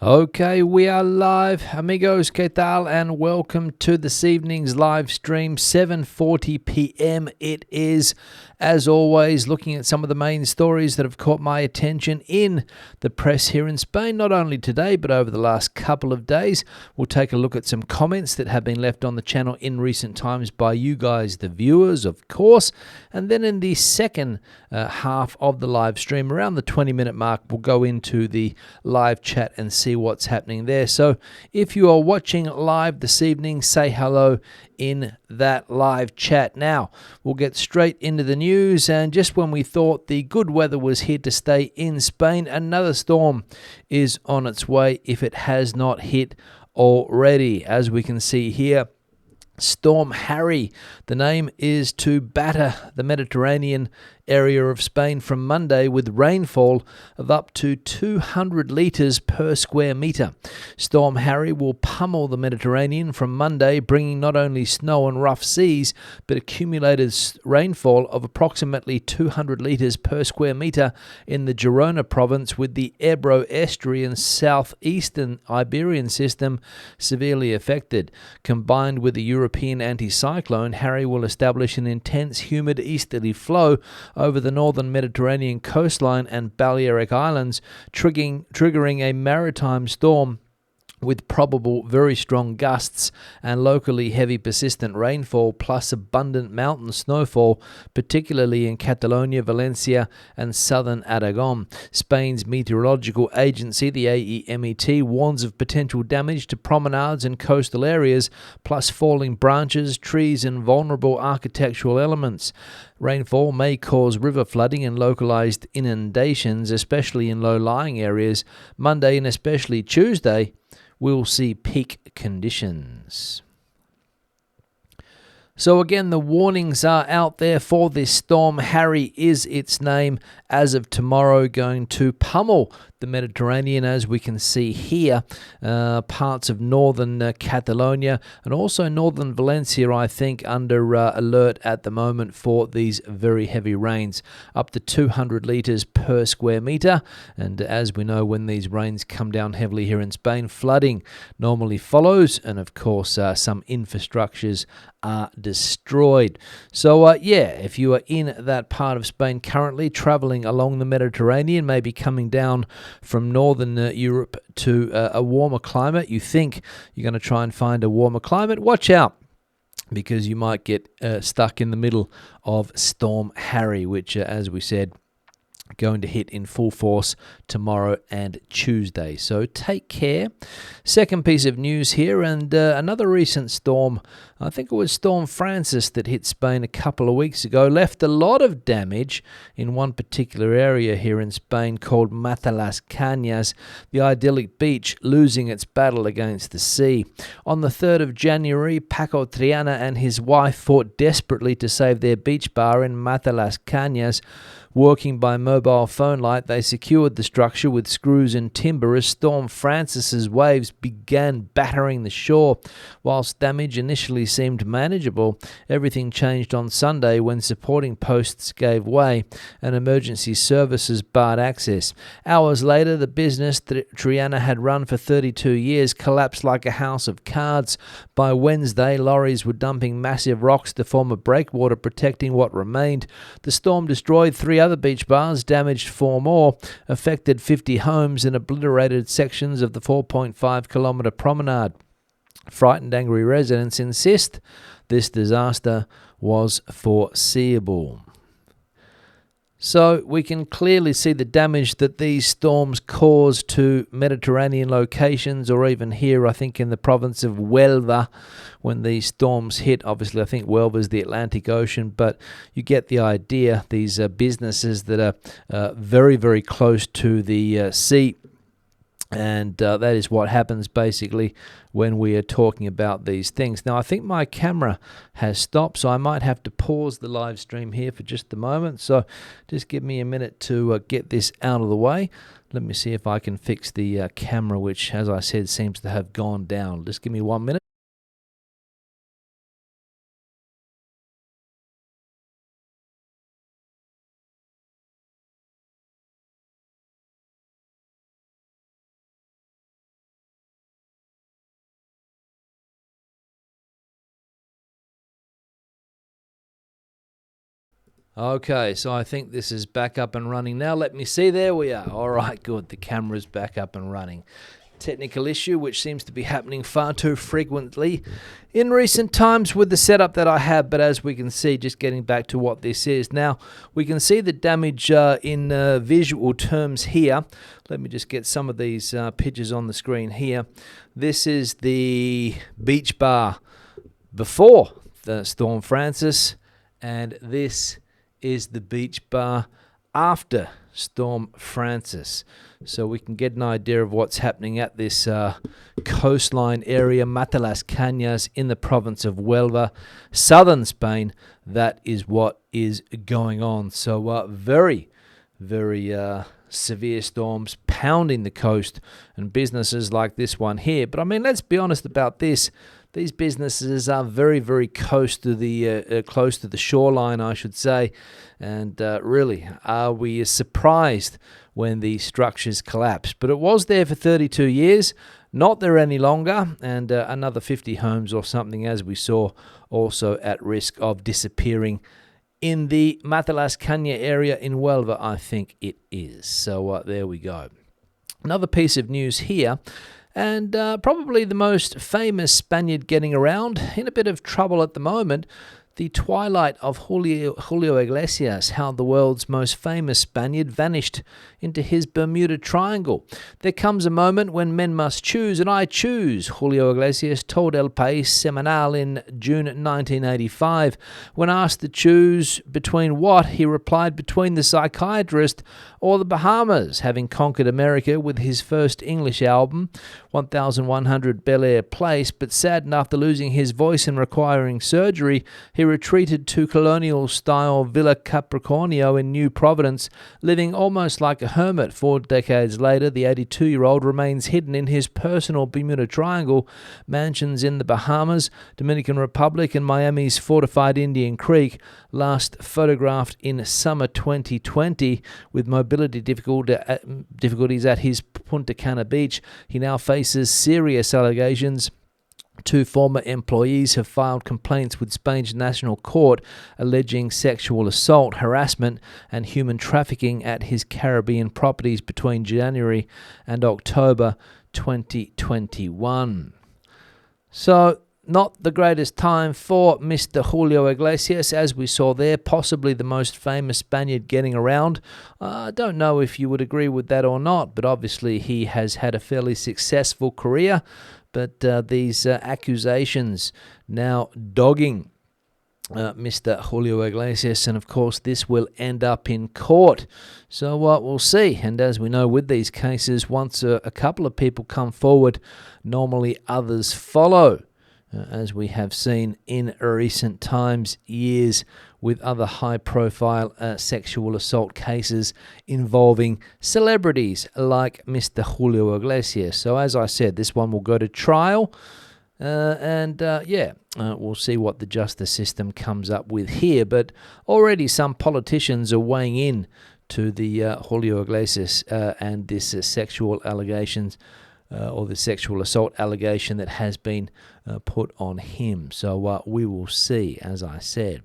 Okay, we are live, amigos, ¿qué tal? And welcome to this evening's live stream, 7:40 p.m. It is, as always, looking at some of the main stories that have caught my attention in the press here in Spain, not only today, but over the last couple of days. We'll take a look at some comments that have been left on the channel in recent times by you guys, the viewers, of course. And then in the second half of the live stream, around the 20-minute mark, we'll go into the live chat and see what's happening there. So if you are watching live this evening, say hello in that live chat. Now we'll get straight into the news, and just when we thought the good weather was here to stay in Spain, another storm is on its way if it has not hit already. As we can see here, Storm Harry, the name is to batter the Mediterranean area of Spain from Monday with rainfall of up to 200 litres per square metre. Storm Harry will pummel the Mediterranean from Monday, bringing not only snow and rough seas, but accumulated rainfall of approximately 200 litres per square metre in the Girona province, with the Ebro estuary and southeastern Iberian system severely affected. Combined with the European anticyclone, Harry will establish an intense humid easterly flow over the northern Mediterranean coastline and Balearic Islands, triggering a maritime storm with probable very strong gusts and locally heavy persistent rainfall, plus abundant mountain snowfall, particularly in Catalonia, Valencia and southern Aragon. Spain's meteorological agency, the AEMET, warns of potential damage to promenades and coastal areas, plus falling branches, trees and vulnerable architectural elements. Rainfall may cause river flooding and localized inundations, especially in low-lying areas. Monday and especially Tuesday we'll see peak conditions. So again, the warnings are out there for this storm. Harry is its name. As of tomorrow, going to pummel the Mediterranean, as we can see here, parts of northern Catalonia and also northern Valencia, I think, under alert at the moment for these very heavy rains, up to 200 litres per square metre. And as we know, when these rains come down heavily here in Spain, flooding normally follows, and of course some infrastructures are destroyed. So if you are in that part of Spain currently, travelling along the Mediterranean, maybe coming down from northern Europe to a warmer climate, you think you're going to try and find a warmer climate, watch out, because you might get stuck in the middle of Storm Harry, which as we said, going to hit in full force tomorrow and Tuesday. So take care. Second piece of news here, and another recent storm, I think it was Storm Francis that hit Spain a couple of weeks ago, left a lot of damage in one particular area here in Spain called Las Cañas, the idyllic beach losing its battle against the sea. On the 3rd of January, Paco Triana and his wife fought desperately to save their beach bar in Las Cañas. Working by mobile phone light, they secured the structure with screws and timber as Storm Francis's waves began battering the shore. Whilst damage initially seemed manageable, everything changed on Sunday when supporting posts gave way and emergency services barred access. Hours later, the business Triana had run for 32 years collapsed like a house of cards. By Wednesday, lorries were dumping massive rocks to form a breakwater protecting what remained. The storm destroyed 3 other beach bars, damaged 4 more, affected 50 homes and obliterated sections of the 4.5-kilometre promenade. Frightened, angry residents insist this disaster was foreseeable. So we can clearly see the damage that these storms cause to Mediterranean locations, or even here, I think, in the province of Huelva, when these storms hit. Obviously, I think Huelva is the Atlantic Ocean, but you get the idea. These businesses that are very, very close to the sea. And that is what happens basically when we are talking about these things. Now, I think my camera has stopped, so I might have to pause the live stream here for just a moment. So just give me a minute to get this out of the way. Let me see if I can fix the camera, which, as I said, seems to have gone down. Just give me 1 minute. Okay, so I think this is back up and running now. Let me see. There we are. All right, good. The camera's back up and running. Technical issue, which seems to be happening far too frequently in recent times with the setup that I have. But as we can see, just getting back to what this is. Now, we can see the damage in visual terms here. Let me just get some of these pictures on the screen here. This is the beach bar before the Storm Francis, and this is the beach bar after Storm Francis. So we can get an idea of what's happening at this coastline area, Mata las Cañas, in the province of Huelva, southern Spain. That is what is going on. So very, very severe storms pounding the coast and businesses like this one here. But I mean, let's be honest about this. These businesses are very, very close to the shoreline, I should say. And really, are we surprised when these structures collapse? But it was there for 32 years, not there any longer, and another 50 homes or something, as we saw, also at risk of disappearing in the Mata las Cañas area in Huelva, I think it is. So there we go. Another piece of news here. And probably the most famous Spaniard getting around, in a bit of trouble at the moment, the twilight of Julio Iglesias, how the world's most famous Spaniard vanished into his Bermuda Triangle. There comes a moment when men must choose, and I choose, Julio Iglesias told El País Semanal in June 1985. When asked to choose between what, he replied, between the psychiatrist or the Bahamas, having conquered America with his first English album, 1100 Bel Air Place, but saddened after losing his voice and requiring surgery, he retreated to colonial-style Villa Capricornio in New Providence, living almost like a hermit. 4 decades later, the 82-year-old remains hidden in his personal Bermuda Triangle, mansions in the Bahamas, Dominican Republic, and Miami's fortified Indian Creek, last photographed in summer 2020 with mobility difficulties at his Punta Cana beach. He now faces serious allegations. 2 former employees have filed complaints with Spain's National Court alleging sexual assault, harassment, and human trafficking at his Caribbean properties between January and October 2021. So, not the greatest time for Mr. Julio Iglesias, as we saw there, possibly the most famous Spaniard getting around. I don't know if you would agree with that or not, but obviously he has had a fairly successful career. But these accusations now dogging Mr. Julio Iglesias, and of course this will end up in court. So we'll see. And as we know with these cases, once a couple of people come forward, normally others follow. As we have seen in recent times, years, with other high-profile sexual assault cases involving celebrities like Mr. Julio Iglesias. So as I said, this one will go to trial, we'll see what the justice system comes up with here. But already some politicians are weighing in to the Julio Iglesias and this sexual allegations, or the sexual assault allegation that has been put on him. So we will see, as I said.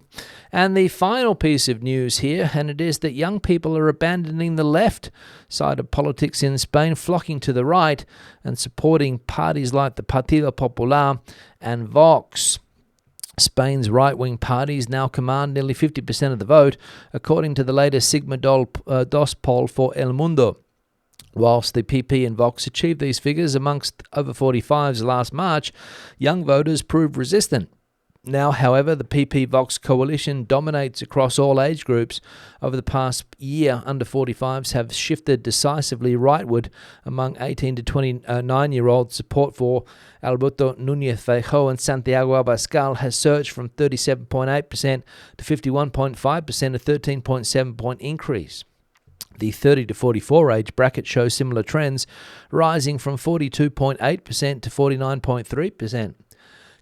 And the final piece of news here, and it is that young people are abandoning the left side of politics in Spain, flocking to the right and supporting parties like the Partido Popular and Vox. Spain's right-wing parties now command nearly 50% of the vote, according to the latest Sigma DOS poll for El Mundo. Whilst the PP and Vox achieved these figures amongst over 45s last March, young voters proved resistant. Now, however, the PP-Vox coalition dominates across all age groups. Over the past year, under 45s have shifted decisively rightward. Among 18 to 29-year-olds, support for Alberto Núñez Feijóo and Santiago Abascal has surged from 37.8% to 51.5%, a 13.7-point increase. The 30 to 44 age bracket shows similar trends, rising from 42.8% to 49.3%.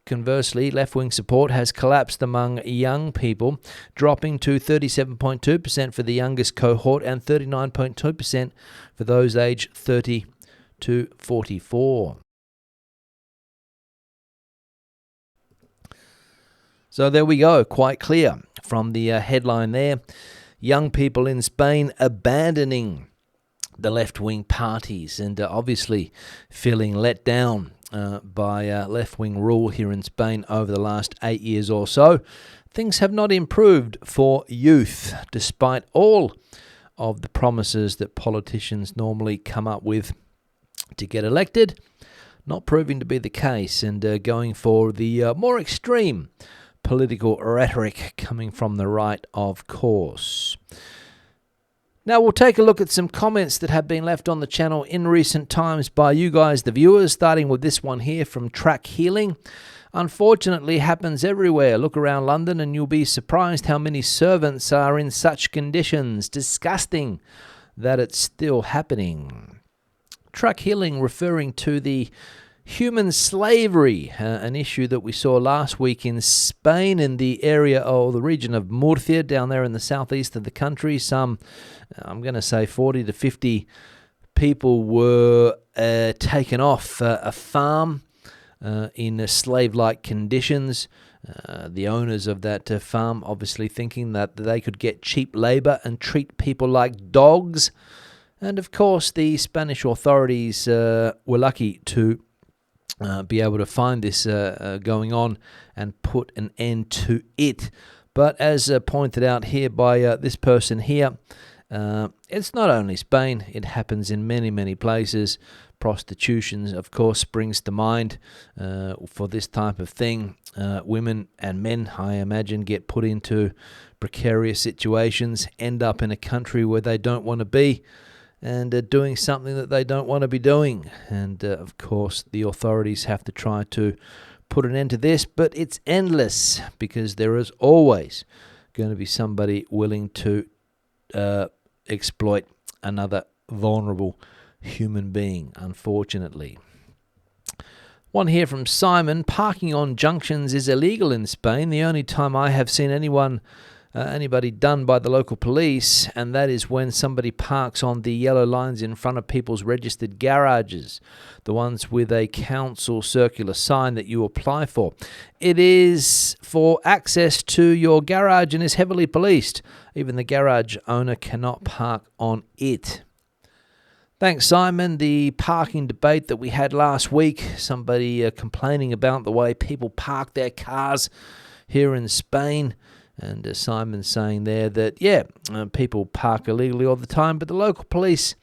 Conversely, left-wing support has collapsed among young people, dropping to 37.2% for the youngest cohort and 39.2% for those aged 30 to 44. So there we go, quite clear. from the headline there. Young people in Spain abandoning the left-wing parties and obviously feeling let down by left-wing rule here in Spain over the last 8 years or so. Things have not improved for youth, despite all of the promises that politicians normally come up with to get elected. Not proving to be the case, and going for the more extreme political rhetoric coming from the right, of course. Now we'll take a look at some comments that have been left on the channel in recent times by you guys, the viewers, starting with this one here from Track Healing. Unfortunately, happens everywhere. Look around London and you'll be surprised how many servants are in such conditions. Disgusting that it's still happening. Track Healing referring to the human slavery, an issue that we saw last week in Spain, in the area or the region of Murcia, down there in the southeast of the country. Some, I'm going to say 40 to 50 people were taken off a farm in slave-like conditions. The owners of that farm obviously thinking that they could get cheap labor and treat people like dogs. And of course, the Spanish authorities were lucky to be able to find this going on and put an end to it. But as pointed out here by this person here, it's not only Spain, it happens in many, many places. Prostitution, of course, springs to mind for this type of thing. Women and men, I imagine, get put into precarious situations, end up in a country where they don't want to be, and doing something that they don't want to be doing. And of course, the authorities have to try to put an end to this, but it's endless because there is always going to be somebody willing to exploit another vulnerable human being, unfortunately. One here from Simon. Parking on junctions is illegal in Spain. The only time I have seen anybody done by the local police, and that is when somebody parks on the yellow lines in front of people's registered garages, the ones with a council circular sign that you apply for. It is for access to your garage and is heavily policed. Even the garage owner cannot park on it. Thanks, Simon. The parking debate that we had last week, somebody complaining about the way people park their cars here in Spain. And Simon saying there that, people park illegally all the time, but the local police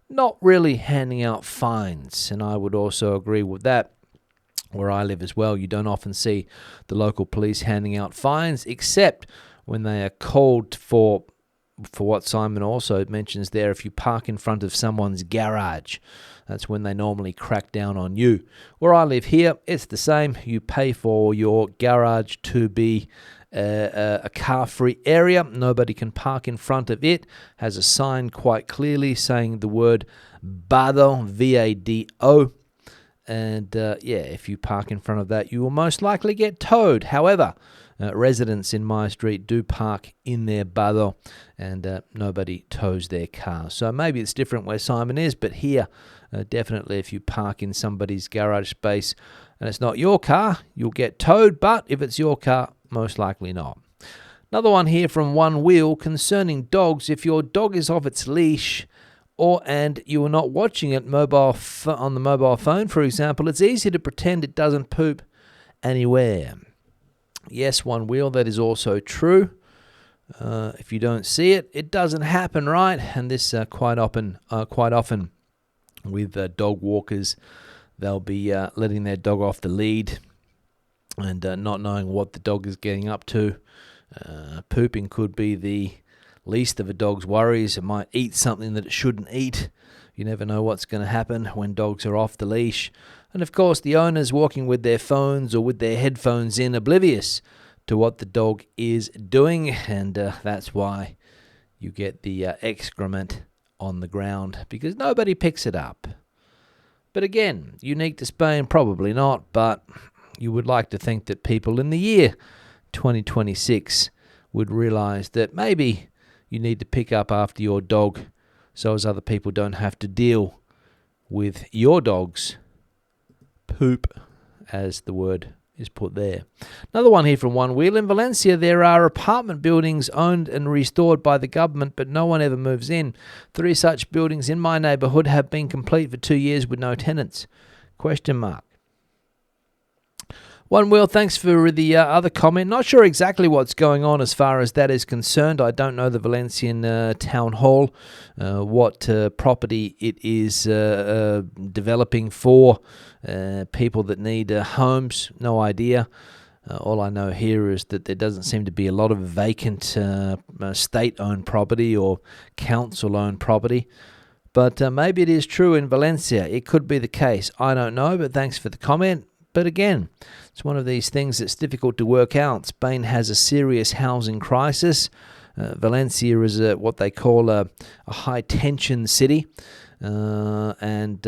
not really handing out fines. And I would also agree with that. Where I live as well, you don't often see the local police handing out fines, except when they are called for what Simon also mentions there, if you park in front of someone's garage. That's when they normally crack down on you. Where I live here, it's the same. You pay for your garage to be a car-free area. Nobody can park in front of it. Has a sign quite clearly saying the word Vado, V-A-D-O. And if you park in front of that, you will most likely get towed. However, residents in my street do park in their Vado, and nobody tows their car. So maybe it's different where Simon is, but here, definitely if you park in somebody's garage space and it's not your car, you'll get towed, but if it's your car, most likely not. Another one here from One Wheel concerning dogs. If your dog is off its leash and you are not watching it on the mobile phone, for example, it's easy to pretend it doesn't poop anywhere. Yes, One Wheel, that is also true. If you don't see it, it doesn't happen, right? And this quite often with dog walkers, they'll be letting their dog off the lead and not knowing what the dog is getting up to. Pooping could be the least of a dog's worries. It might eat something that it shouldn't eat. You never know what's going to happen when dogs are off the leash. And of course, the owners walking with their phones or with their headphones in, oblivious to what the dog is doing. And that's why you get the excrement on the ground, because nobody picks it up. But again, unique to Spain, probably not, but you would like to think that people in the year 2026 would realize that maybe you need to pick up after your dog so as other people don't have to deal with your dog's poop, as the word is put there. Another one here from One Wheel. In Valencia, there are apartment buildings owned and restored by the government, but no one ever moves in. 3 such buildings in my neighbourhood have been complete for 2 years with no tenants. Question mark. One Wheel, thanks for the other comment. Not sure exactly what's going on as far as that is concerned. I don't know the Valencian town hall, what property it is developing for people that need homes. No idea. All I know here is that there doesn't seem to be a lot of vacant state-owned property or council-owned property. But maybe it is true in Valencia. It could be the case. I don't know, but thanks for the comment. But again, it's one of these things that's difficult to work out. Spain has a serious housing crisis. Valencia is what they call a high-tension city. And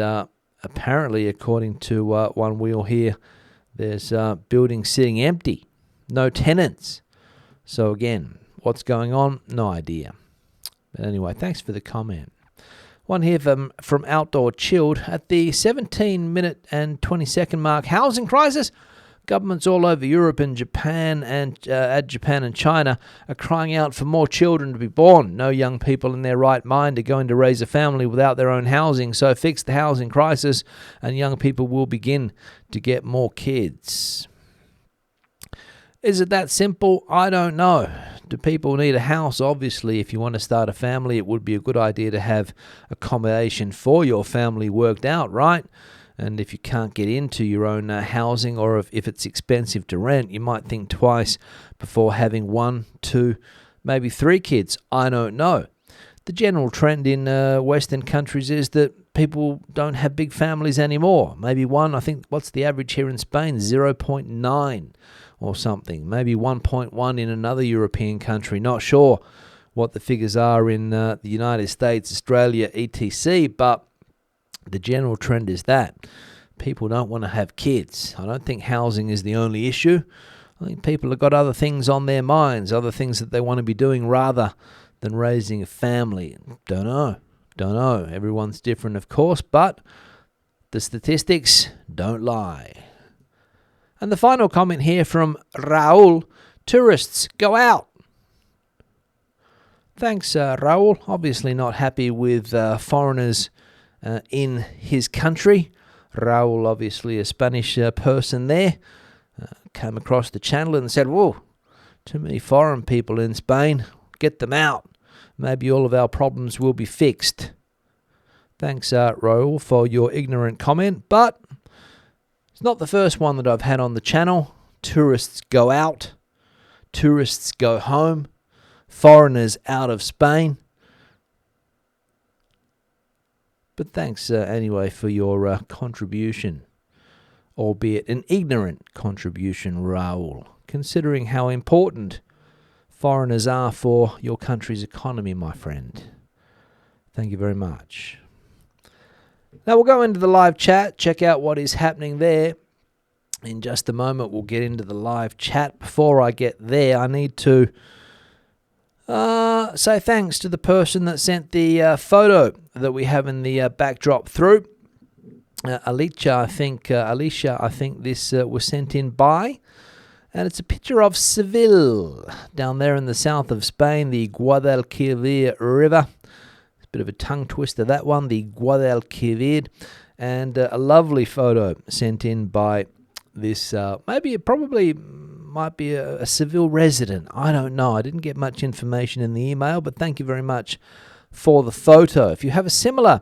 apparently, according to One Wheel here, there's buildings sitting empty. No tenants. So again, what's going on? No idea. But anyway, thanks for the comment. One here from Outdoor Chilled. At the 17-minute and 20-second mark, housing crisis. Governments all over Europe and Japan and Japan and China are crying out for more children to be born. No young people in their right mind are going to raise a family without their own housing. So fix the housing crisis and young people will begin to get more kids. Is it that simple? I don't know. Do people need a house? Obviously, if you want to start a family, it would be a good idea to have accommodation for your family worked out, right? And if you can't get into your own housing, or if it's expensive to rent, you might think twice before having 1, 2, maybe 3 kids. I don't know. The general trend in Western countries is that people don't have big families anymore. Maybe one, I think, what's the average here in Spain? 0.9 or something. Maybe 1.1 in another European country. Not sure what the figures are in the United States, Australia, etc. But the general trend is that people don't want to have kids. I don't think housing is the only issue. I think people have got other things on their minds, other things that they want to be doing rather than raising a family. Don't know. Everyone's different, of course, but the statistics don't lie. And the final comment here from Raul. Tourists, go out. Thanks, Raul. Obviously not happy with foreigners in his country. Raul, obviously a Spanish person there, came across the channel and said, whoa, too many foreign people in Spain. Get them out. Maybe all of our problems will be fixed. Thanks, Raul, for your ignorant comment, but it's not the first one that I've had on the channel. Tourists go out. Tourists go home. Foreigners out of Spain. But thanks anyway for your contribution, albeit an ignorant contribution, Raul, considering how important foreigners are for your country's economy, my friend. Thank you very much. Now we'll go into the live chat, check out what is happening there. In just a moment, we'll get into the live chat. Before I get there, I need to say thanks to the person that sent the photo that we have in the backdrop through. Alicia, I think this was sent in by. And it's a picture of Seville, down there in the south of Spain, the Guadalquivir River. It's a bit of a tongue twister, that one, the Guadalquivir. And a lovely photo sent in by this, probably might be a Seville resident. I don't know. I didn't get much information in the email, but thank you very much for the photo. If you have a similar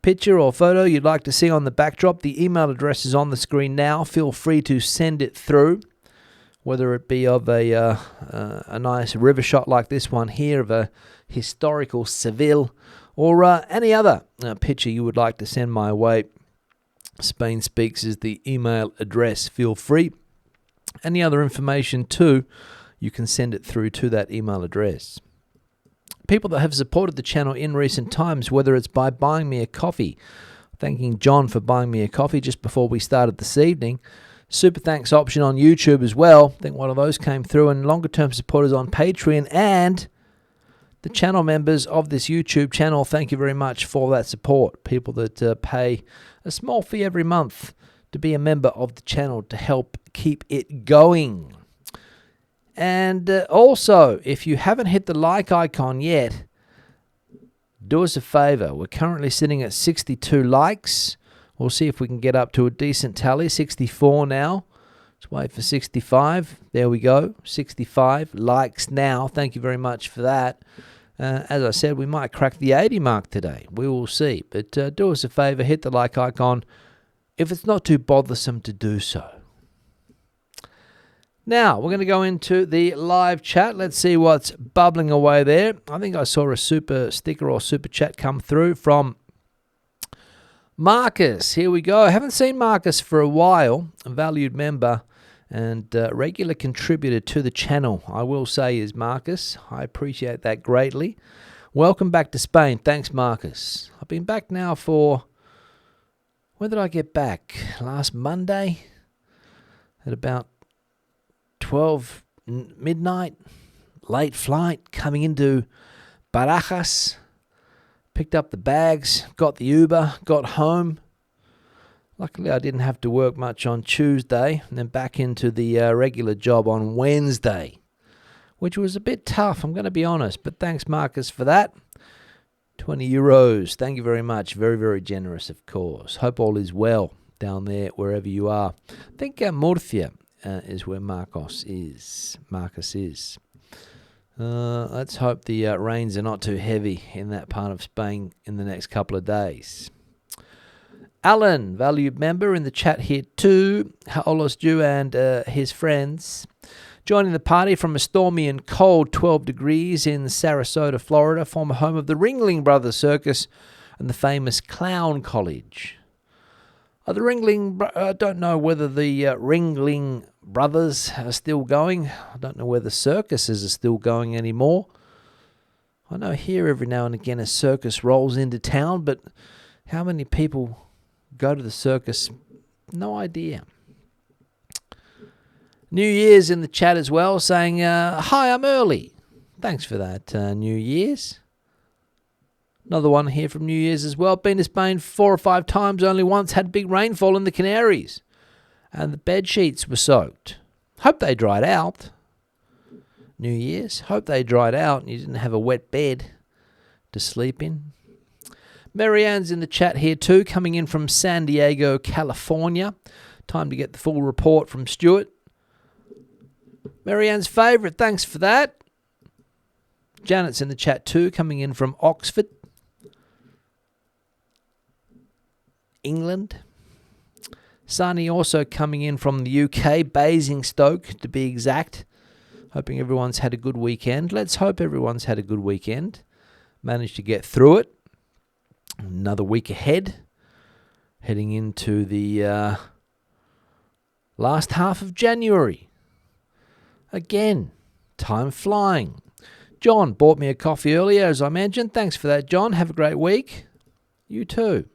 picture or photo you'd like to see on the backdrop, the email address is on the screen now. Feel free to send it through, whether it be of a nice river shot like this one here of a historical Seville, or any other picture you would like to send my way. Spain Speaks is the email address. Feel free. Any other information too, you can send it through to that email address. People that have supported the channel in recent times, whether it's by buying me a coffee, thanking John for buying me a coffee just before we started this evening, super thanks option on YouTube as well, I think one of those came through, and longer term supporters on Patreon, and the channel members of this YouTube channel, thank you very much for that support. People that pay a small fee every month to be a member of the channel to help keep it going. And also, if you haven't hit the like icon yet, do us a favor. We're currently sitting at 62 likes. We'll see if we can get up to a decent tally. 64 now. Let's wait for 65. There we go. 65 likes now. Thank you very much for that. As I said, we might crack the 80 mark today. We will see. But do us a favor. Hit the like icon if it's not too bothersome to do so. Now, we're going to go into the live chat. Let's see what's bubbling away there. I think I saw a super sticker or super chat come through from Marcus. Here we go. I haven't seen Marcus for a while. A valued member and regular contributor to the channel, I will say, is Marcus. I appreciate that greatly. Welcome back to Spain. Thanks, Marcus. I've been back now for... When did I get back? Last Monday? At about 12 midnight, late flight, coming into Barajas, picked up the bags, got the Uber, got home. Luckily, I didn't have to work much on Tuesday, and then back into the regular job on Wednesday, which was a bit tough, I'm going to be honest, but thanks, Marcus, for that. 20 euros, thank you very much. Very, very generous, of course. Hope all is well down there, wherever you are. I think Murcia is where Marcus is. Let's hope the rains are not too heavy in that part of Spain in the next couple of days. Alan, valued member in the chat here too. Haolos Jew and his friends. Joining the party from a stormy and cold 12 degrees in Sarasota, Florida, former home of the Ringling Brothers Circus and the famous Clown College. The Ringling, I don't know whether the Ringling Brothers are still going. I don't know whether circuses are still going anymore. I know here every now and again a circus rolls into town, but how many people go to the circus? No idea. New Year's in the chat as well, saying, hi, I'm early. Thanks for that, New Year's. Another one here from New Year's as well. Been to Spain 4 or 5 times, only once had big rainfall in the Canaries. And the bed sheets were soaked. Hope they dried out. New Year's. Hope they dried out and you didn't have a wet bed to sleep in. Marianne's in the chat here too, coming in from San Diego, California. Time to get the full report from Stuart. Marianne's favourite, thanks for that. Janet's in the chat too, coming in from Oxford, England. Sunny also coming in from the UK, Basingstoke to be exact. Hoping everyone's had a good weekend. Let's hope everyone's had a good weekend. Managed to get through it. Another week ahead. Heading into the last half of January. Again, time flying. John bought me a coffee earlier, as I mentioned. Thanks for that, John. Have a great week. You too.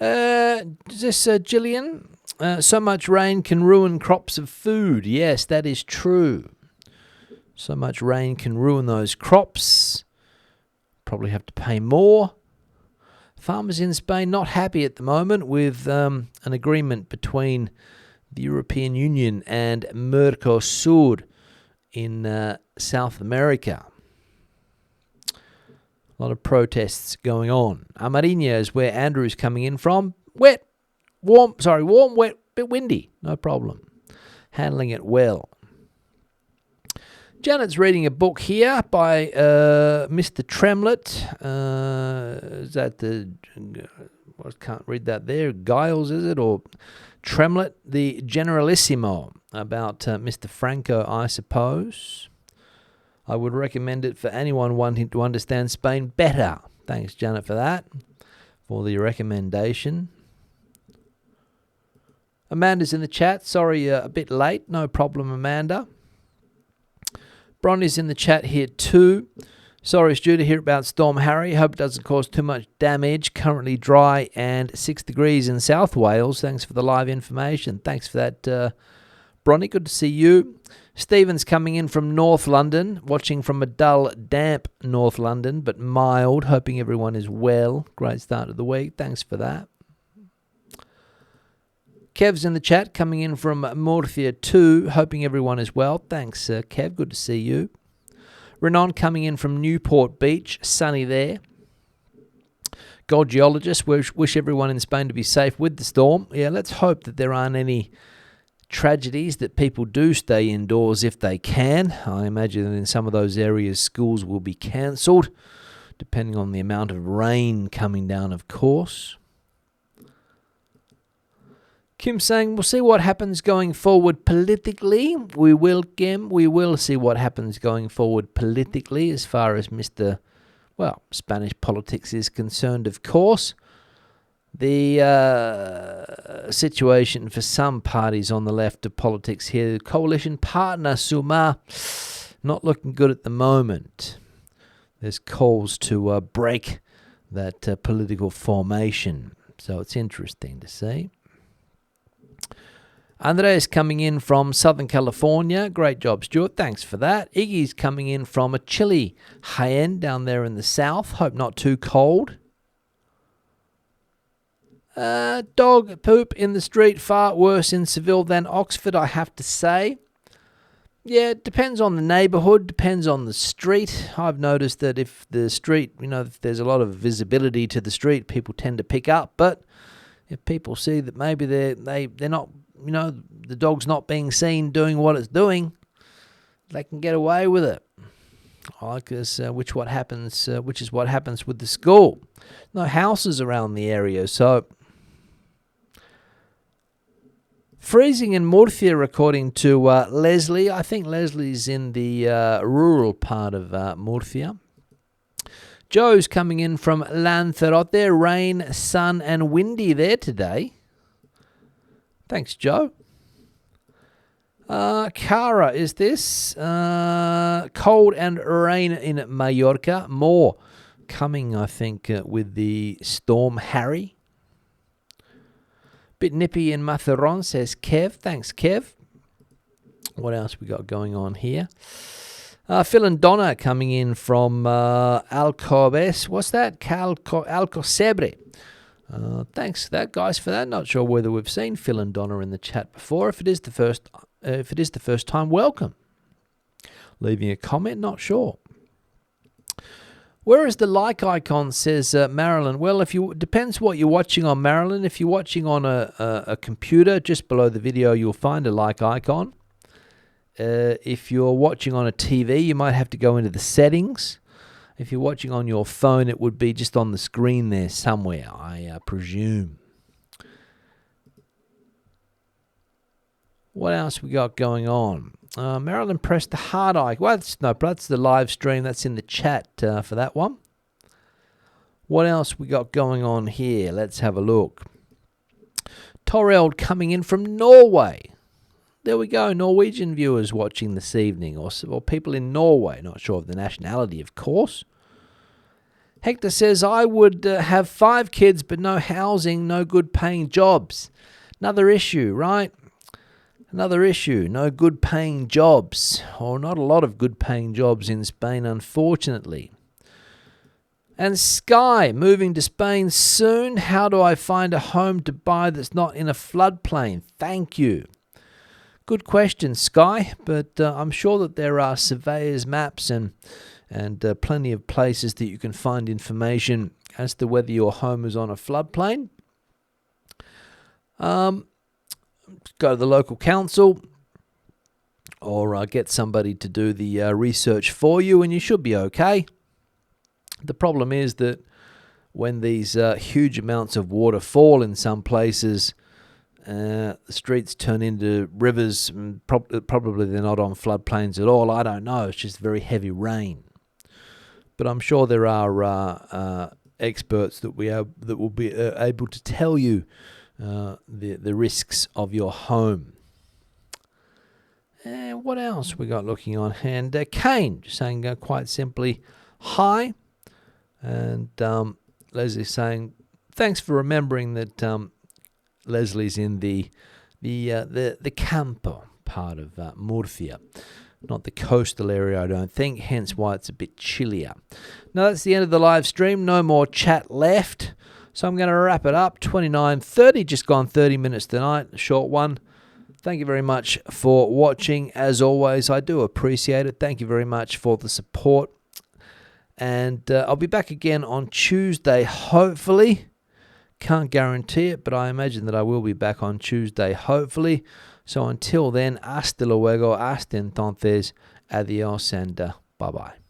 Is this Gillian? So much rain can ruin crops of food. Yes, that is true. So much rain can ruin those crops. Probably have to pay more. Farmers in Spain not happy at the moment with an agreement between the European Union and Mercosur in South America. A lot of protests going on. Amarinha is where Andrew's coming in from. Warm, wet, bit windy. No problem. Handling it well. Janet's reading a book here by Mr. Tremlett. Is that the... I can't read that there. Giles, is it? Or Tremlett, the Generalissimo, about Mr. Franco, I suppose. I would recommend it for anyone wanting to understand Spain better. Thanks, Janet, for that, for the recommendation. Amanda's in the chat. Sorry, a bit late. No problem, Amanda. Bronny's in the chat here too. Sorry, Stu, to hear about Storm Harry. Hope it doesn't cause too much damage. Currently dry and 6 degrees in South Wales. Thanks for the live information. Thanks for that, Bronny. Good to see you. Stephen's coming in from North London, watching from a dull, damp North London, but mild. Hoping everyone is well. Great start of the week. Thanks for that. Kev's in the chat, coming in from Murcia too. Hoping everyone is well. Thanks, Kev. Good to see you. Renan coming in from Newport Beach. Sunny there. Gold geologist. Wish everyone in Spain to be safe with the storm. Yeah, let's hope that there aren't any tragedies, that people do stay indoors if they can. I imagine that in some of those areas schools will be cancelled, depending on the amount of rain coming down, of course. Kim saying, we'll see what happens going forward politically. We will, Kim. We will see what happens going forward politically as far as Spanish politics is concerned, of course. The situation for some parties on the left of politics here, coalition partner Sumar, not looking good at the moment. There's calls to break that political formation. So it's interesting to see. Andres coming in from Southern California. Great job, Stuart. Thanks for that. Iggy's coming in from a chilly Jaén down there in the south. Hope not too cold. Dog poop in the street, far worse in Seville than Oxford, I have to say. Yeah, it depends on the neighbourhood, depends on the street. I've noticed that if the street, if there's a lot of visibility to the street, people tend to pick up. But if people see that maybe they're not, the dog's not being seen doing what it's doing, they can get away with it. I like this, which is what happens with the school. No houses around the area, so freezing in Murcia, according to Leslie. I think Leslie's in the rural part of Murcia. Joe's coming in from Lanzarote. Rain, sun, and windy there today. Thanks, Joe. Cara, is this? Cold and rain in Mallorca. More coming, I think, with the storm Harry. Bit nippy in Matheron, says Kev. Thanks, Kev. What else we got going on here? Phil and Donna coming in from Alcobes. What's that? Alcocebre. Thanks for that, guys, for that. Not sure whether we've seen Phil and Donna in the chat before. If it is the first time, welcome. Leaving a comment, not sure. Where is the like icon, says Marilyn. Well, depends what you're watching on, Marilyn. If you're watching on a computer, just below the video, you'll find a like icon. If you're watching on a TV, you might have to go into the settings. If you're watching on your phone, it would be just on the screen there somewhere, I presume. What else we got going on? Marilyn pressed the heart icon. Well, that's the live stream. That's in the chat for that one. What else we got going on here? Let's have a look. Toreld coming in from Norway. There we go. Norwegian viewers watching this evening, or people in Norway. Not sure of the nationality, of course. Hector says, I would have 5 kids, but no housing, no good paying jobs. Another issue, right? Another issue, no good paying jobs, or not a lot of good paying jobs in Spain, unfortunately. And Sky, moving to Spain soon. How do I find a home to buy that's not in a floodplain? Thank you. Good question, Sky, but I'm sure that there are surveyors' maps and plenty of places that you can find information as to whether your home is on a floodplain. Go to the local council or get somebody to do the research for you, and you should be okay. The problem is that when these huge amounts of water fall in some places, the streets turn into rivers. And probably they're not on floodplains at all. I don't know. It's just very heavy rain. But I'm sure there are experts that will be able to tell you the risks of your home. And what else we got looking on hand? Kane just saying quite simply, hi. And Leslie's saying, thanks for remembering that Leslie's in the campo part of Murcia, not the coastal area, I don't think, hence why it's a bit chillier. Now, that's the end of the live stream. No more chat left. So I'm going to wrap it up. 29:30, just gone 30 minutes tonight, a short one. Thank you very much for watching. As always, I do appreciate it. Thank you very much for the support. And I'll be back again on Tuesday, hopefully. Can't guarantee it, but I imagine that I will be back on Tuesday, hopefully. So until then, hasta luego, hasta entonces, adios, and bye-bye.